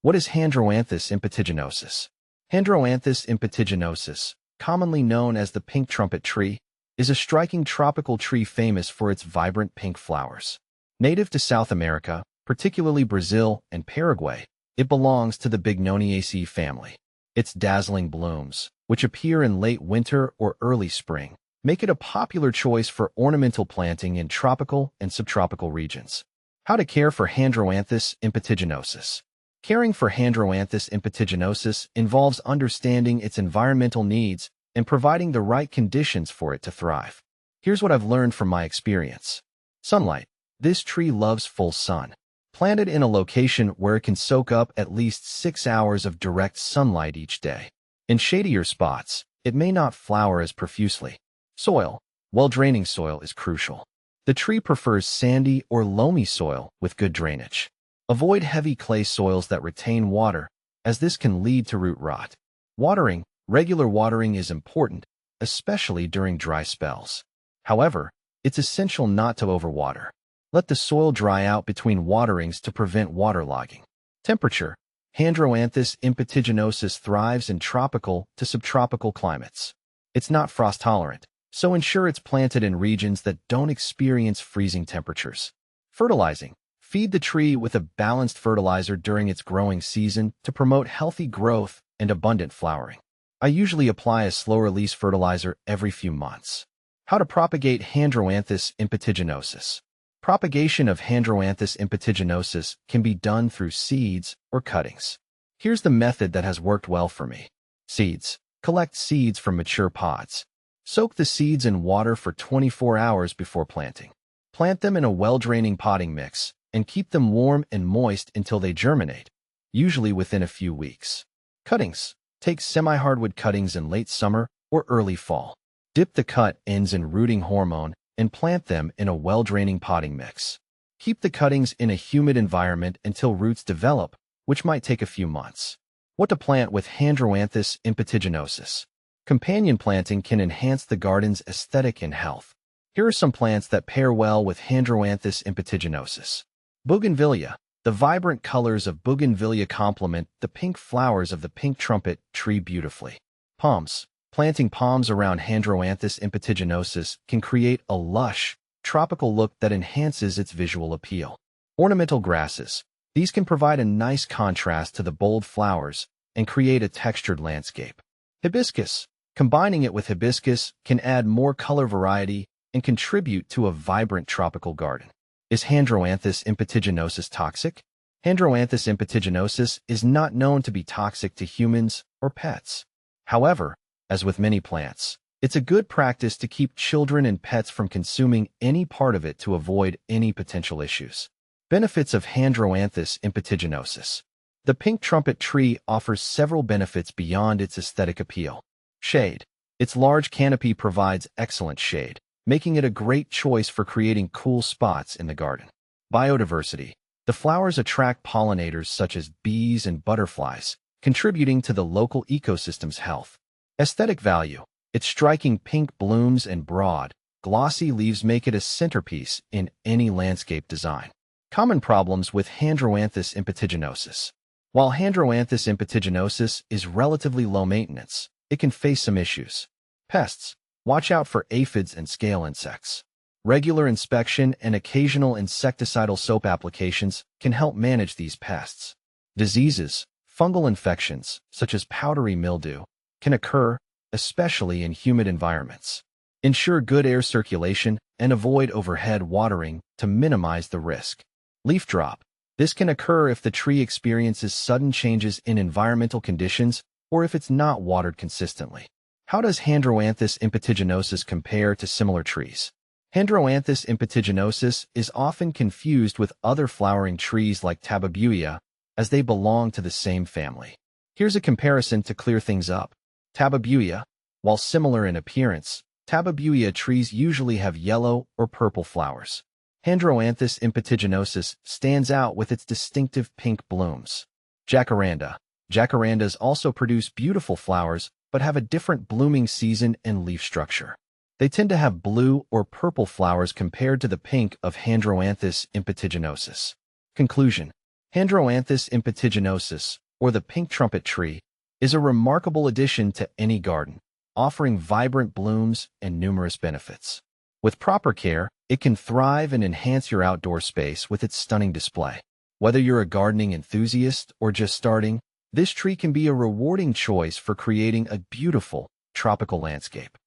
What is Handroanthus impetiginosus? Handroanthus impetiginosus, commonly known as the pink trumpet tree, is a striking tropical tree famous for its vibrant pink flowers. Native to South America, particularly Brazil and Paraguay, it belongs to the Bignoniaceae family. Its dazzling blooms, which appear in late winter or early spring, make it a popular choice for ornamental planting in tropical and subtropical regions. How to care for Handroanthus impetiginosus. Caring for Handroanthus impetiginosus involves understanding its environmental needs and providing the right conditions for it to thrive. Here's what I've learned from my experience. Sunlight. This tree loves full sun. Plant it in a location where it can soak up at least 6 hours of direct sunlight each day. In shadier spots, it may not flower as profusely. Soil. Well-draining soil is crucial. The tree prefers sandy or loamy soil with good drainage. Avoid heavy clay soils that retain water, as this can lead to root rot. Watering. Regular watering is important, especially during dry spells. However, it's essential not to overwater. Let the soil dry out between waterings to prevent waterlogging. Temperature. Handroanthus impetiginosus thrives in tropical to subtropical climates. It's not frost-tolerant, so ensure it's planted in regions that don't experience freezing temperatures. Fertilizing. Feed the tree with a balanced fertilizer during its growing season to promote healthy growth and abundant flowering. I usually apply a slow-release fertilizer every few months. How to propagate Handroanthus impetiginosus. Propagation of Handroanthus impetiginosus can be done through seeds or cuttings. Here's the method that has worked well for me. Seeds. Collect seeds from mature pods. Soak the seeds in water for 24 hours before planting. Plant them in a well-draining potting mix and keep them warm and moist until they germinate, usually within a few weeks. Cuttings. Take semi-hardwood cuttings in late summer or early fall. Dip the cut ends in rooting hormone and plant them in a well-draining potting mix. Keep the cuttings in a humid environment until roots develop, which might take a few months. What to plant with Handroanthus impetiginosus. Companion planting can enhance the garden's aesthetic and health. Here are some plants that pair well with Handroanthus impetiginosus. Bougainvillea. The vibrant colors of bougainvillea complement the pink flowers of the pink trumpet tree beautifully. Palms. Planting palms around Handroanthus impetiginosus can create a lush, tropical look that enhances its visual appeal. Ornamental grasses. These can provide a nice contrast to the bold flowers and create a textured landscape. Hibiscus. Combining it with hibiscus can add more color variety and contribute to a vibrant tropical garden. Is Handroanthus impetiginosus toxic? Handroanthus impetiginosus is not known to be toxic to humans or pets. However, as with many plants, it's a good practice to keep children and pets from consuming any part of it to avoid any potential issues. Benefits of Handroanthus impetiginosus. The pink trumpet tree offers several benefits beyond its aesthetic appeal. Shade. Its large canopy provides excellent shade, making it a great choice for creating cool spots in the garden. Biodiversity. The flowers attract pollinators such as bees and butterflies, contributing to the local ecosystem's health. Aesthetic value. Its striking pink blooms and broad, glossy leaves make it a centerpiece in any landscape design. Common problems with Handroanthus impetiginosus. While Handroanthus impetiginosus is relatively low maintenance, it can face some issues. Pests. Watch out for aphids and scale insects. Regular inspection and occasional insecticidal soap applications can help manage these pests. Diseases. Fungal infections, such as powdery mildew, can occur, especially in humid environments. Ensure good air circulation and avoid overhead watering to minimize the risk. Leaf drop. This can occur if the tree experiences sudden changes in environmental conditions or if it's not watered consistently. How does Handroanthus impetiginosus compare to similar trees? Handroanthus impetiginosus is often confused with other flowering trees like Tabebuia, as they belong to the same family. Here's a comparison to clear things up. Tabebuia. While similar in appearance, Tabebuia trees usually have yellow or purple flowers. Handroanthus impetiginosus stands out with its distinctive pink blooms. Jacaranda. Jacarandas also produce beautiful flowers but have a different blooming season and leaf structure. They tend to have blue or purple flowers compared to the pink of Handroanthus impetiginosus. Conclusion. Handroanthus impetiginosus, or the pink trumpet tree, is a remarkable addition to any garden, offering vibrant blooms and numerous benefits. With proper care, it can thrive and enhance your outdoor space with its stunning display. Whether you're a gardening enthusiast or just starting, this tree can be a rewarding choice for creating a beautiful, tropical landscape.